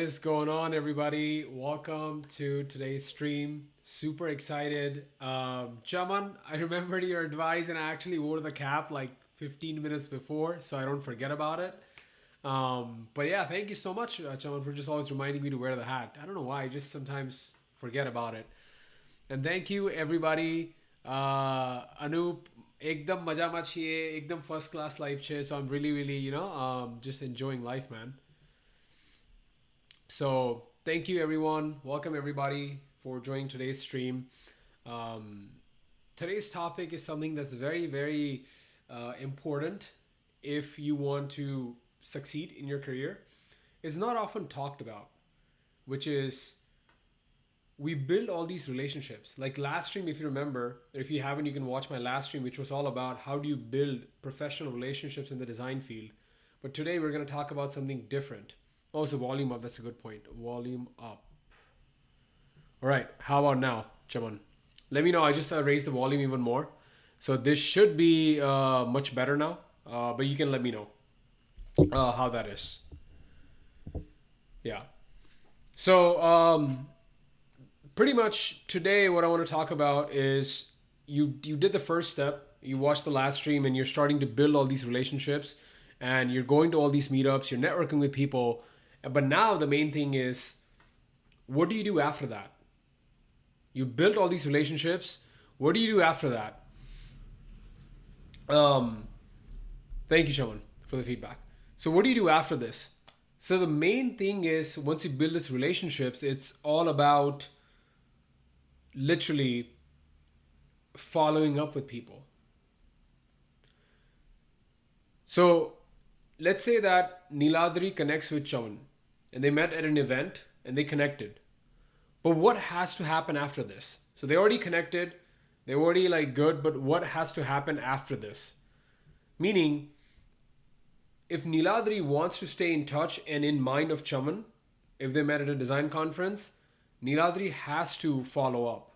is going on, everybody? Welcome to today's stream. Super excited. Chaman, I remembered your advice and I actually wore the cap like 15 minutes before, so I don't forget about it. But yeah, thank you so much, Chaman, for just always reminding me to wear the hat. I don't know why, I just sometimes forget about it. And thank you, everybody. Anoop, ekdam maja मा छिए ekdam first class life છે. So I'm really just enjoying life, man. So thank you, everyone. Welcome, everybody, for joining today's stream. Um, Today's topic is something that's very important if you want to succeed in your career. It's not often talked about, which is we build all these relationships. Like last stream, if you remember, or if you haven't, you can watch my last stream, which was all about how do you build professional relationships in the design field. But today we're going to talk about something different. Oh, so volume up. That's a good point. Volume up. All right. How about now, Chaman? Let me know. I just raised the volume even more. So this should be much better now. But you can let me know how that is. Yeah. So pretty much today, what I want to talk about is you did the first step. You watched the last stream, and you're starting to build all these relationships, and you're going to all these meetups. You're networking with people, but now the main thing is, what do you do after that? You built all these relationships. What do you do after that? Um, Thank you, Chaman, for the feedback. So what do you do after this? So the main thing is once you build these relationships, it's all about literally following up with people. So let's say that Niladri connects with Chaman and they met at an event and they connected. But what has to happen after this? So they already connected, they already like good, but what has to happen after this? Meaning, if Niladri wants to stay in touch and in mind of Chaman, if they met at a design conference, Niladri has to follow up.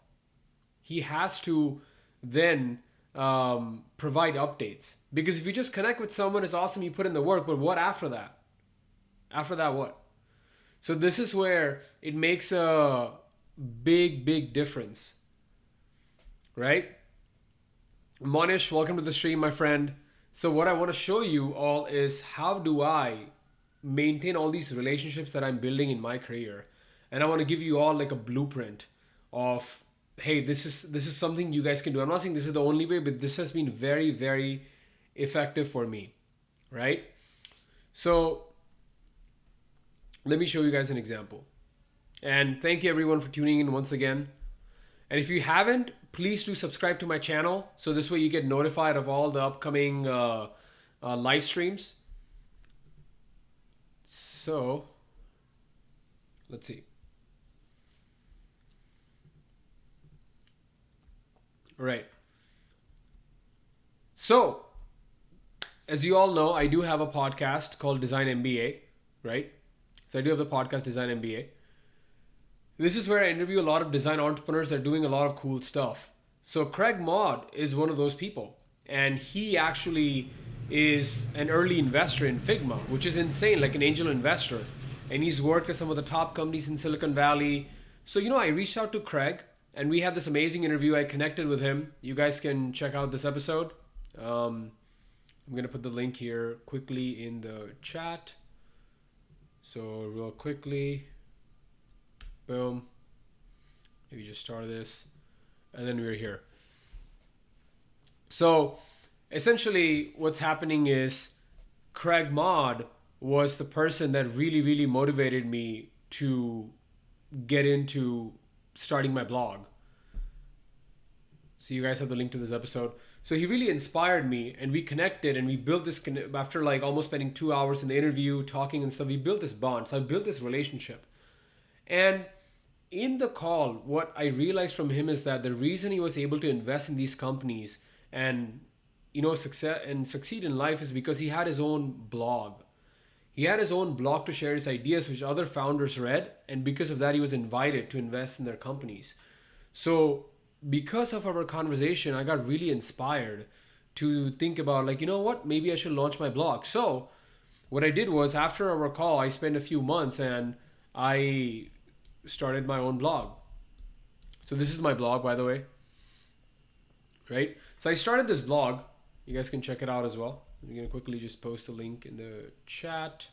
He has to then provide updates. Because if you just connect with someone, it's awesome, you put in the work, but what after that? After that, what? So this is where it makes a big difference, right? Monish, welcome to the stream, my friend. So what I want to show you all is how do I maintain all these relationships that I'm building in my career. And I want to give you all like a blueprint of, hey, this is something you guys can do. I'm not saying this is the only way, but this has been very effective for me, right? So let me show you guys an example. And thank you everyone for tuning in once again. And if you haven't, please do subscribe to my channel. So this way you get notified of all the upcoming live streams. So let's see. All right. So as you all know, I do have a podcast called Design MBA, right? So I do have the podcast Design MBA. This is where I interview a lot of design entrepreneurs that are doing a lot of cool stuff. So Craig Maud is one of those people. And he actually is an early investor in Figma, which is insane, like an angel investor. And he's worked at some of the top companies in Silicon Valley. So, I reached out to Craig and we had this amazing interview. I connected with him. You guys can check out this episode. I'm going to put the link here quickly in the chat. So real quickly. Boom. Maybe just start this. And then we're here. So essentially what's happening is Craig Maud was the person that really motivated me to get into starting my blog. So you guys have the link to this episode. So he really inspired me and we connected and we built this, after like almost spending 2 hours in the interview, talking and stuff, we built this bond. So I built this relationship. And in the call, what I realized from him is that the reason he was able to invest in these companies and succeed in life is because he had his own blog. He had his own blog to share his ideas, which other founders read, and because of that, he was invited to invest in their companies. So because of our conversation, I got really inspired to think about like, you know what, maybe I should launch my blog. So what I did was after our call, I spent a few months and I started my own blog. So this is my blog, by the way, right? So I started this blog. You guys can check it out as well. I'm going to quickly just post a link in the chat.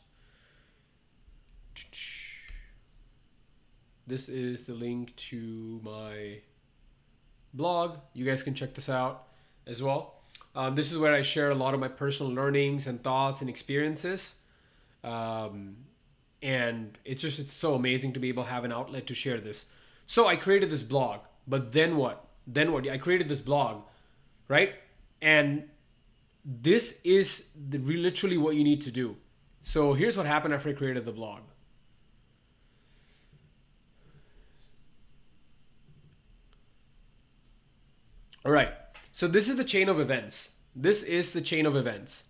This is the link to my blog. You guys can check this out as well. This is where I share a lot of my personal learnings and thoughts and experiences. And it's so amazing to be able to have an outlet to share this. So I created this blog, but then what? I created this blog, right? And this is literally what you need to do. So here's what happened after I created the blog. All right. So this is the chain of events. This is the chain of events.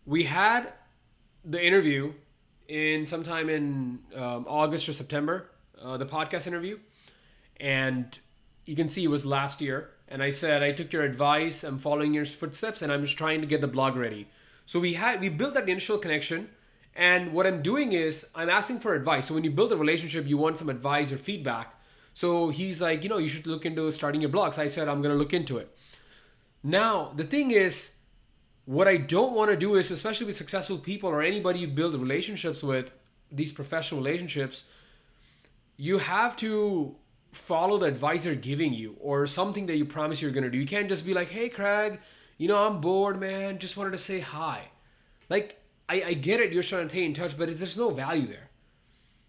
We had the interview sometime in August or September, the podcast interview. And you can see it was last year. And I said, I took your advice, I'm following your footsteps, and I'm just trying to get the blog ready. So we built that initial connection. And what I'm doing is I'm asking for advice. So when you build a relationship, you want some advice or feedback. So he's like, you should look into starting your blog. So I said, I'm going to look into it. Now, the thing is, what I don't want to do is, especially with successful people or anybody you build relationships with, these professional relationships, you have to follow the advice they're giving you or something that you promise you're going to do. You can't just be like, hey, Craig, I'm bored, man. Just wanted to say hi. Like, I get it. You're trying to stay in touch, but there's no value there,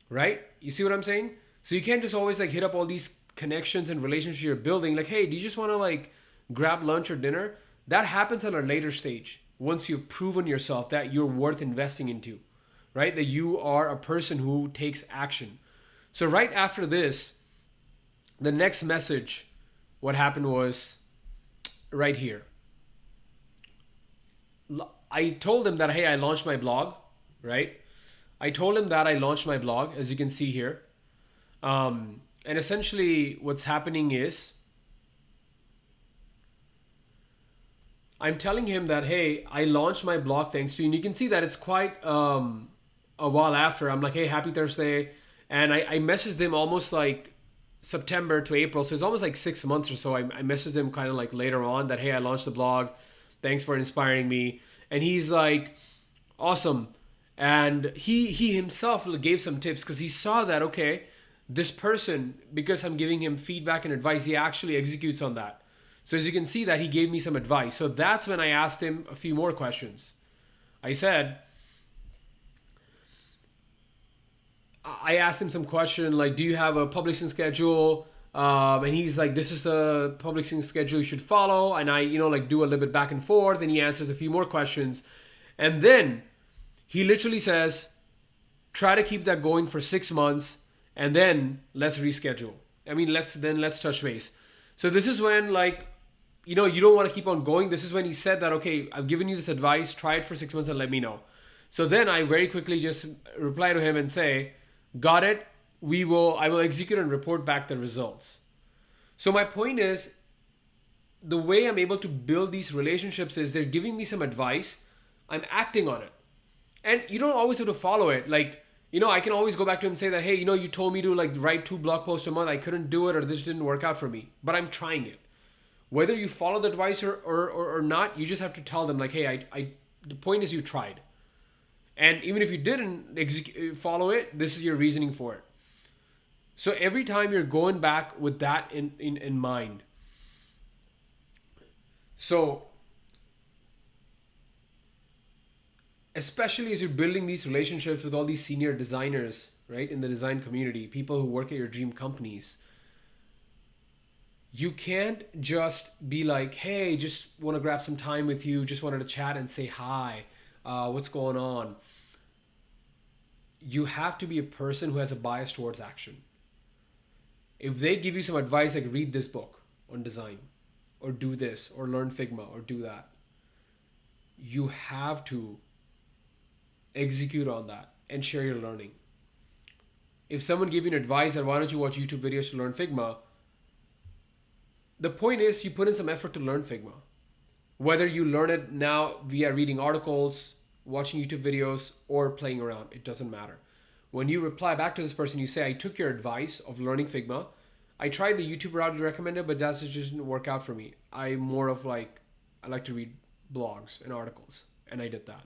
right? You see what I'm saying? So you can't just always like hit up all these connections and relationships you're building. Like, hey, do you just want to like grab lunch or dinner? That happens at a later stage. Once you've proven yourself that you're worth investing into, right? That you are a person who takes action. So right after this, the next message, what happened was right here. I told him that, hey, I launched my blog, right? I told him that I launched my blog, as you can see here. And essentially what's happening is I'm telling him that, hey, I launched my blog thanks to you. And you can see that it's quite a while after. I'm like, hey, happy Thursday. And I messaged him almost like September to April. So it's almost like 6 months or so. I messaged him kind of like later on that, hey, I launched the blog. Thanks for inspiring me. And he's like, awesome. And he himself gave some tips because he saw that, okay, this person, because I'm giving him feedback and advice, he actually executes on that. So as you can see that he gave me some advice. So that's when I asked him a few more questions. I asked him some question like, do you have a publishing schedule? And he's like, this is the publishing schedule you should follow. And I, like do a little bit back and forth, and he answers a few more questions. And then he literally says, try to keep that going for 6 months. And then let's reschedule. Let's touch base. So this is when you don't want to keep on going. This is when he said that, okay, I've given you this advice, try it for 6 months and let me know. So then I very quickly just reply to him and say, got it. I will execute and report back the results. So my point is, the way I'm able to build these relationships is they're giving me some advice. I'm acting on it. And you don't always have to follow it. I can always go back to him and say that, hey, you told me to write 2 blog posts a month. I couldn't do it, or this didn't work out for me, but I'm trying it. Whether you follow the advice or not, you just have to tell them hey, the point is you tried. And even if you didn't follow it, this is your reasoning for it. So every time you're going back with that in mind. So especially as you're building these relationships with all these senior designers, right, in the design community, people who work at your dream companies, you can't just be like, hey, just want to grab some time with you, just wanted to chat and say hi, what's going on? You have to be a person who has a bias towards action. If they give you some advice like read this book on design, or do this, or learn Figma, or do that, you have to execute on that and share your learning. If someone gave you an advice that why don't you watch YouTube videos to learn Figma, the point is you put in some effort to learn Figma. Whether you learn it now via reading articles, watching YouTube videos, or playing around, it doesn't matter. when you reply back to this person, you say, I took your advice of learning Figma. I tried the YouTube route you recommended, but that just didn't work out for me. I'm more of like, I like to read blogs and articles, and I did that.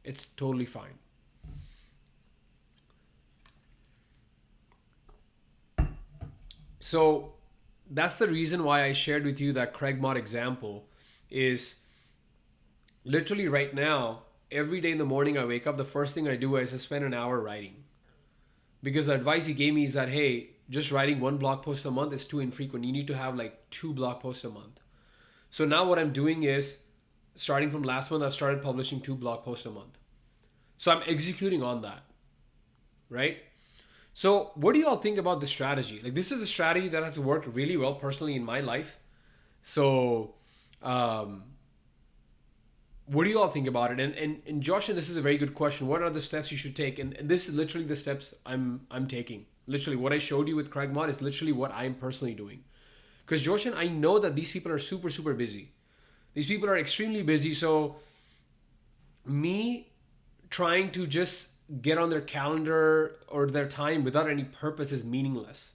It's totally fine. So that's the reason why I shared with you that Craig Mott example is literally right now, every day in the morning I wake up, the first thing I do is I spend an hour writing. Because the advice he gave me is that, hey, just writing one blog post a month is too infrequent. You need to have like 2 blog posts a month. So now what I'm doing is, starting from last month, I've started publishing 2 blog posts a month. So I'm executing on that, right? So what do you all think about this strategy? Like, this is a strategy that has worked really well personally in my life. So what do you all think about it? And Josh, and this is a very good question. What are the steps you should take? And this is literally the steps I'm taking. Literally what I showed you with Craig Mott is literally what I'm personally doing. Because Joshan, I know that these people are super, super busy. These people are extremely busy. So me trying to just get on their calendar or their time without any purpose is meaningless.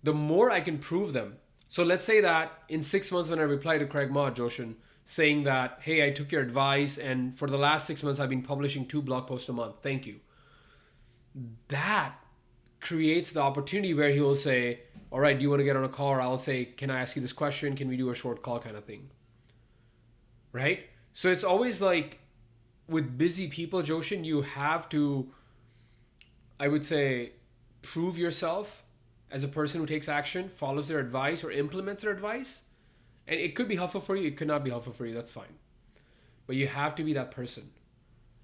The more I can prove them. So let's say that in 6 months when I reply to Craig Mott, Joshan, saying that, hey, I took your advice and for the last 6 months I've been publishing 2 blog posts a month. Thank you. That creates the opportunity where he will say, all right, do you want to get on a call? Or I'll say, can I ask you this question? Can we do a short call kind of thing? Right? So it's always like with busy people, Joshan, you have to, I would say, prove yourself as a person who takes action, follows their advice or implements their advice. And it could be helpful for you. It could not be helpful for you. That's fine. But you have to be that person.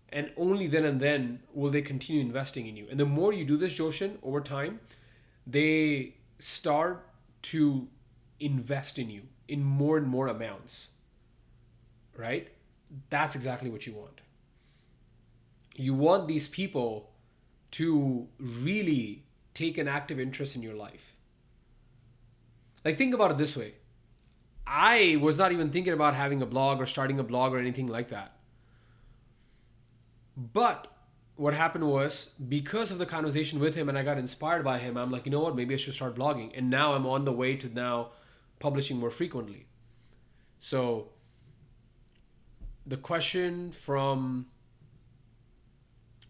And only then and then will they continue investing in you. And the more you do this, Joshan, over time, they start to invest in you in more and more amounts. Right? That's exactly what you want. You want these people to really take an active interest in your life. Like, think about it this way. I was not even thinking about having a blog or starting a blog or anything like that. But what happened was, because of the conversation with him and I got inspired by him, I'm like, you know what, maybe I should start blogging. And now I'm on the way to now publishing more frequently. So the question from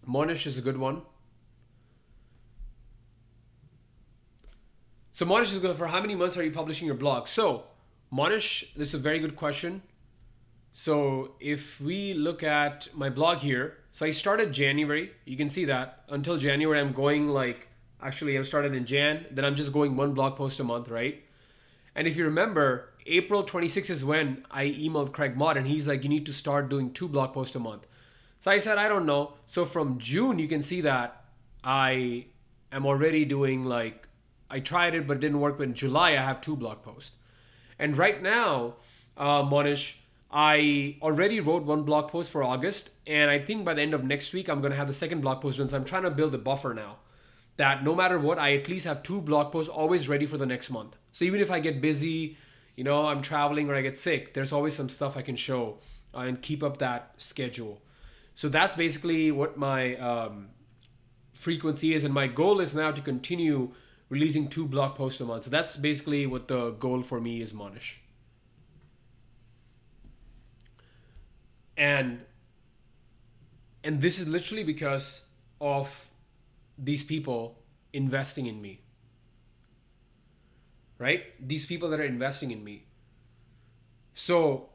Monish is a good one. So Monish is good. For how many months are you publishing your blog? So Monish, this is a very good question. So if we look at my blog here, so I started January, you can see that until January, I'm going like, actually I started in Jan, then I'm just going 1 blog post a month, right? And if you remember, April 26th is when I emailed Craig Mott and he's like, you need to start doing 2 blog posts a month. So I said, I don't know. So from June, you can see that I am already doing like, I tried it, but it didn't work. But in July, I have 2 blog posts. And right now, Monish, I already wrote 1 blog post for August. And I think by the end of next week, I'm going to have the 2nd blog post done. So I'm trying to build a buffer now that no matter what, I at least have 2 blog posts always ready for the next month. So even if I get busy, you know, I'm traveling or I get sick, there's always some stuff I can show and keep up that schedule. So that's basically what my frequency is. And my goal is now to continue releasing 2 blog posts a month. So that's basically what the goal for me is, Monish. And this is literally because of these people investing in me. Right? These people that are investing in me. So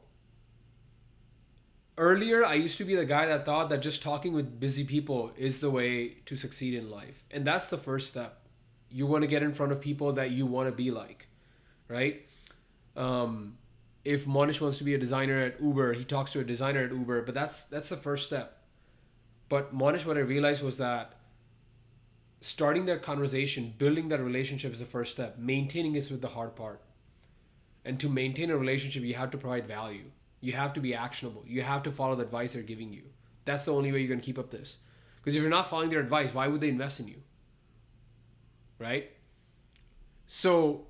earlier, I used to be the guy that thought that just talking with busy people is the way to succeed in life. And that's the first step. You want to get in front of people that you want to be like, right? If Monish wants to be a designer at Uber, he talks to a designer at Uber, but that's the first step. But Monish, what I realized was that starting that conversation, building that relationship is the first step. Maintaining is with the hard part. And to maintain a relationship, you have to provide value. You have to be actionable. You have to follow the advice they're giving you. That's the only way you're going to keep up this. Because if you're not following their advice, why would they invest in you? Right? So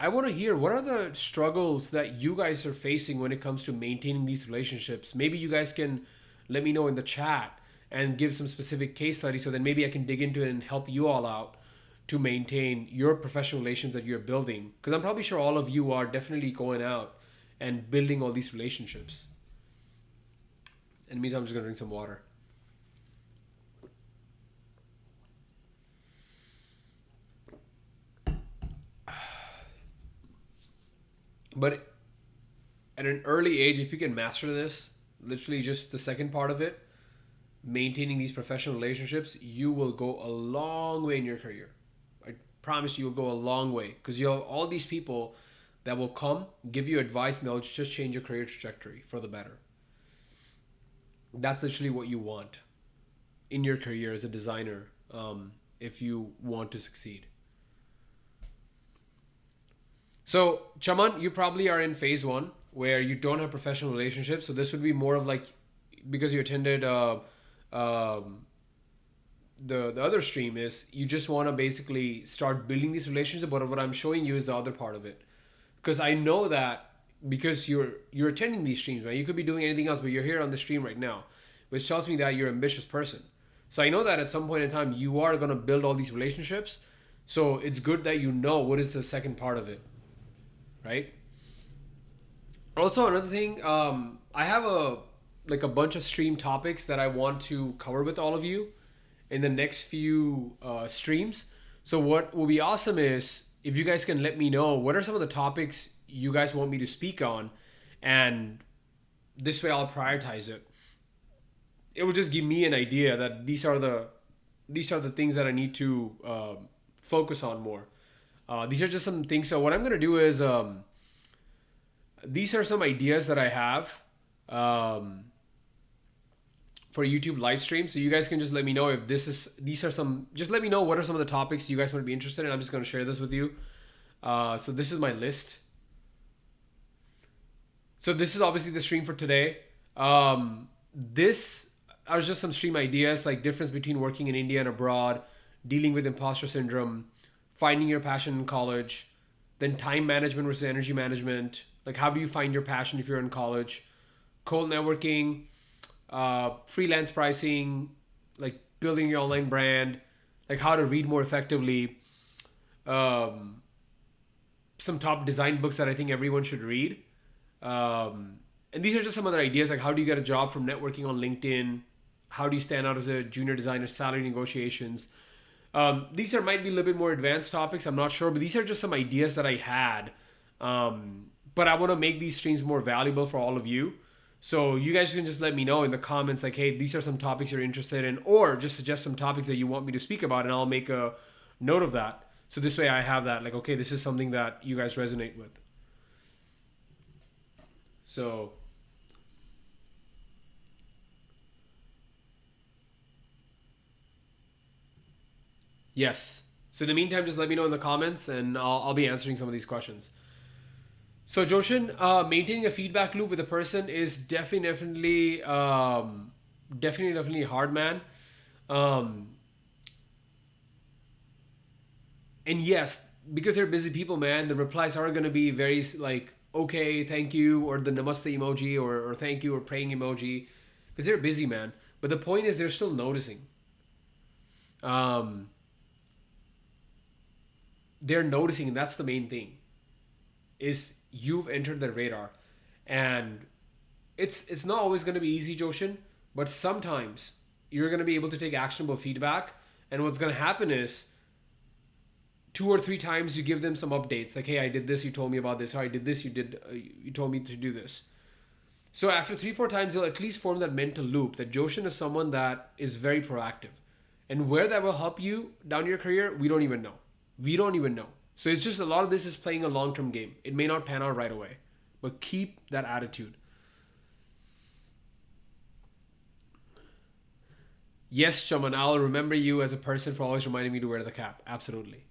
I want to hear, what are the struggles that you guys are facing when it comes to maintaining these relationships? Maybe you guys can let me know in the chat. and give some specific case studies so that maybe I can dig into it and help you all out to maintain your professional relations that you're building. Because I'm probably sure all of you are definitely going out and building all these relationships. In the meantime, I'm just going to drink some water. But at an early age, if you can master this, literally just the second part of it, maintaining these professional relationships, you will go a long way in your career. I promise you'll go a long way because you have all these people that will come, give you advice, and they'll just change your career trajectory for the better. That's literally what you want in your career as a designer, if you want to succeed. So, Chaman, you probably are in phase one where you don't have professional relationships. So this would be more of like, because you attended um, the other stream, is you just want to basically start building these relationships. But what I'm showing you is the other part of it, because I know that because you're attending these streams, right? You could be doing anything else, but you're here on the stream right now, which tells me that you're an ambitious person. So I know that at some point in time you are going to build all these relationships. So it's good that you know what is the second part of it, right? Also, another thing, I have a bunch of stream topics that I want to cover with all of you in the next few streams. So what will be awesome is if you guys can let me know what are some of the topics you guys want me to speak on, and this way I'll prioritize it. It will just give me an idea that these are the things that I need to focus on more. These are just some things. So what I'm gonna do is these are some ideas that I have for YouTube live stream. So you guys can just let me know if these are some. Just let me know what are some of the topics you guys want to be interested in. I'm just gonna share this with you. So this is my list. So this is obviously the stream for today. This are just some stream ideas, like difference between working in India and abroad, dealing with imposter syndrome, finding your passion in college, then time management versus energy management. Like how do you find your passion if you're in college? Cold networking, freelance pricing, like building your online brand, like how to read more effectively. Some top design books that I think everyone should read. And these are just some other ideas, like how do you get a job from networking on LinkedIn? How do you stand out as a junior designer, salary negotiations? These might be a little bit more advanced topics. I'm not sure, but these are just some ideas that I had. But I want to make these streams more valuable for all of you. So you guys can just let me know in the comments, like, hey, these are some topics you're interested in, or just suggest some topics that you want me to speak about, and I'll make a note of that. So this way I have that, like, okay, this is something that you guys resonate with. So yes. So in the meantime, just let me know in the comments, and I'll be answering some of these questions. So Joshin, maintaining a feedback loop with a person is definitely hard, man. Um, and yes, because they're busy people, man, the replies are going to be very like, okay, thank you, or the namaste emoji, or thank you, or praying emoji, because they're busy, man. But the point is, they're still noticing. Um, they're noticing, and that's the main thing. Is you've entered the radar, and it's not always going to be easy, Joshin, but sometimes you're going to be able to take actionable feedback, and what's going to happen is 2 or 3 times you give them some updates, like, hey, I did this, you told me about this, or I did this, you told me to do this. So after 3 or 4 times, they'll at least form that mental loop that Joshin is someone that is very proactive, and where that will help you down your career, we don't even know. So it's just a lot of this is playing a long-term game. It may not pan out right away, but keep that attitude. Yes, Chaman, I'll remember you as a person for always reminding me to wear the cap. Absolutely.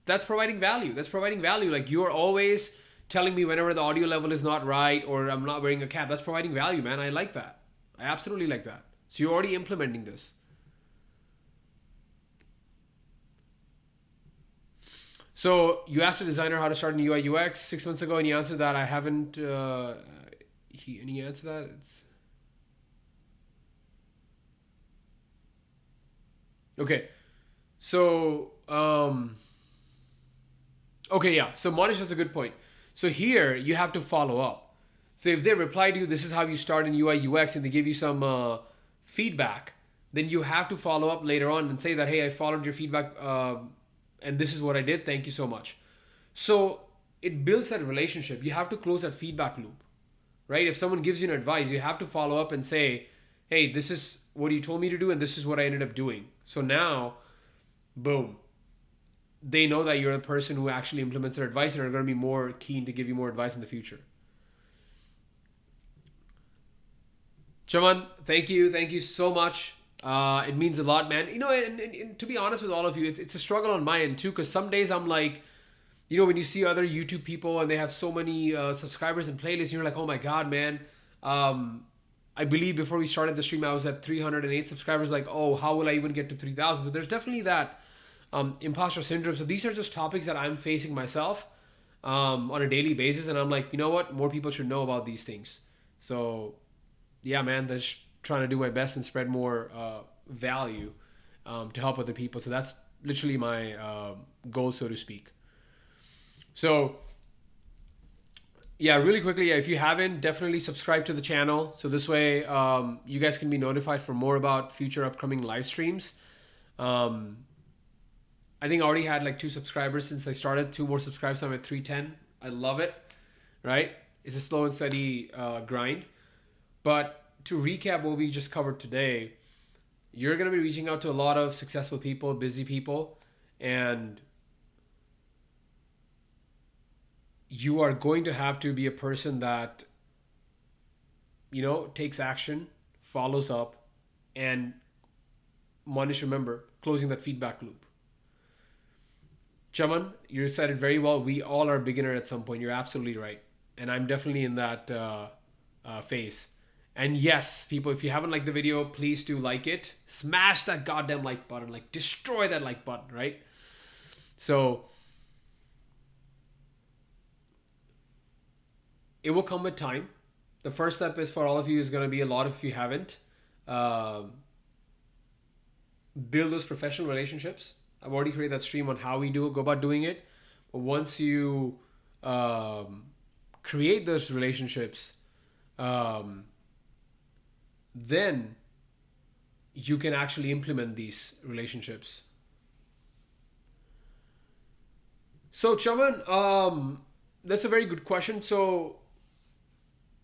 That's providing value. That's providing value. Like you're always telling me whenever the audio level is not right or I'm not wearing a cap. That's providing value, man. I like that. I absolutely like that. So you're already implementing this. So you asked a designer how to start in UI UX 6 months ago, and he answered that I haven't. He answered that Okay. So, okay, yeah. So Monish has a good point. So here you have to follow up. So if they reply to you, this is how you start in UI UX, and they give you some feedback, then you have to follow up later on and say that, hey, I followed your feedback, and this is what I did. Thank you so much. So it builds that relationship. You have to close that feedback loop, right? If someone gives you an advice, you have to follow up and say, hey, this is what you told me to do, and this is what I ended up doing. So now, boom, they know that you're the person who actually implements their advice and are going to be more keen to give you more advice in the future. Chaman, thank you. Thank you so much. It means a lot, man. And to be honest with all of you, it's a struggle on my end too, because some days I'm like, when you see other YouTube people and they have so many subscribers and playlists, you're like, oh my God, man. I believe before we started the stream, I was at 308 subscribers. Like, oh, how will I even get to 3,000? So there's definitely that imposter syndrome. So these are just topics that I'm facing myself on a daily basis. And I'm like, you know what? More people should know about these things. So yeah, man, just trying to do my best and spread more value to help other people. So that's literally my goal, so to speak. So yeah, really quickly, if you haven't, definitely subscribe to the channel. So this way, you guys can be notified for more about future upcoming live streams. Um, I think I already had like 2 subscribers since I started. 2 more subscribers, so I'm at 310. I love it, right? It's a slow and steady grind. But to recap what we just covered today, you're going to be reaching out to a lot of successful people, busy people, and you are going to have to be a person that, takes action, follows up, and Manish, remember, closing that feedback loop. Chaman, you said it very well. We all are beginner at some point. You're absolutely right. And I'm definitely in that phase. And yes, people, if you haven't liked the video, please do like it. Smash that goddamn like button. Like, destroy that like button, right? So, it will come with time. The first step is for all of you is going to be a lot if you haven't. Um Build those professional relationships. I've already created that stream on how we go about doing it. But once you um, create those relationships, um, then you can actually implement these relationships. So, Chaman, that's a very good question. So,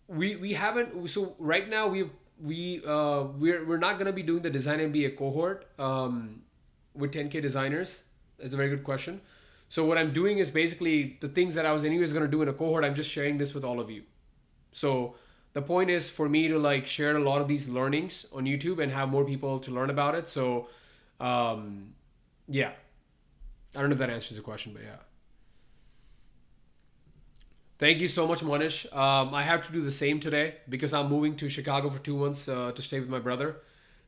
we haven't. So right now we're not going to be doing the Design MBA cohort with 10K designers. That's a very good question. So what I'm doing is basically the things that I was anyways going to do in a cohort. I'm just sharing this with all of you. So the point is for me to like share a lot of these learnings on YouTube and have more people to learn about it. So yeah, I don't know if that answers the question, but yeah. Thank you so much, Monish. I have to do the same today because I'm moving to Chicago for 2 months to stay with my brother.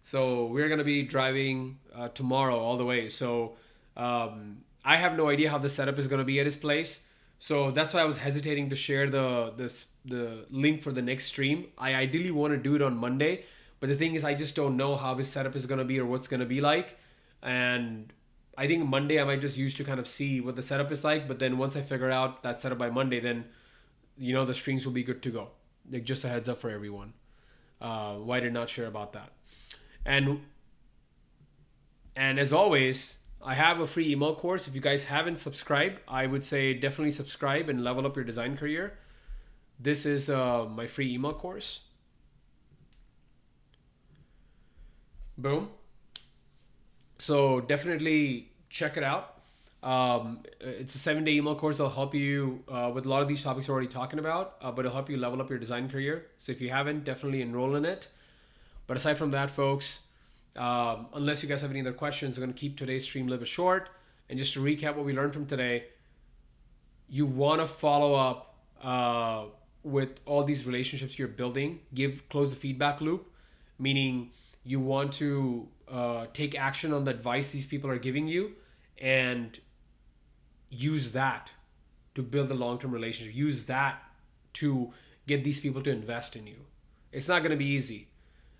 So we're gonna be driving tomorrow all the way. So I have no idea how the setup is gonna be at his place. So that's why I was hesitating to share the link for the next stream. I ideally want to do it on Monday, but the thing is, I just don't know how his setup is gonna be or what's gonna be like. And I think Monday I might just use to kind of see what the setup is like. But then once I figure out that setup by Monday, then the streams will be good to go. Like, just a heads up for everyone. Why did not share about that? And as always, I have a free email course. If you guys haven't subscribed, I would say definitely subscribe and level up your design career. This is my free email course. Boom. So definitely check it out. It's a 7-day email course that'll help you with a lot of these topics we're already talking about, but it'll help you level up your design career. So if you haven't, definitely enroll in it. But aside from that, folks, unless you guys have any other questions, I'm going to keep today's stream a little bit short. And just to recap what we learned from today, you want to follow up with all these relationships you're building. Close the feedback loop, meaning you want to take action on the advice these people are giving you and use that to build a long-term relationship. Use that to get these people to invest in you. It's not going to be easy,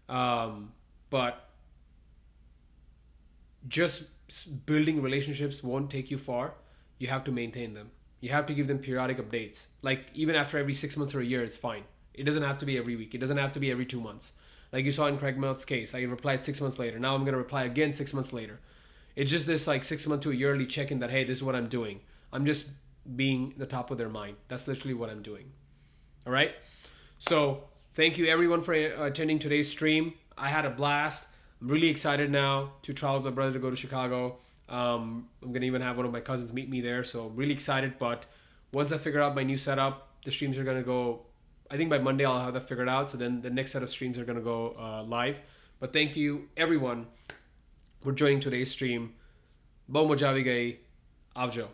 but just building relationships won't take you far. You have to maintain them. You have to give them periodic updates. Like even after every 6 months or a year, it's fine. It doesn't have to be every week. It doesn't have to be every 2 months. Like you saw in Craig Melt's case, I replied 6 months later. Now I'm gonna reply again 6 months later. It's just this like 6 month to a yearly check-in that hey, this is what I'm doing. I'm just being the top of their mind. That's literally what I'm doing. All right. So thank you everyone for attending today's stream. I had a blast. I'm really excited now to travel with my brother to go to Chicago. I'm gonna even have one of my cousins meet me there, so I'm really excited. But once I figure out my new setup, the streams are gonna go. I think by Monday I'll have that figured out. So then the next set of streams are gonna go live. But thank you everyone for joining today's stream. Bo Mojavi Gay, Avjo.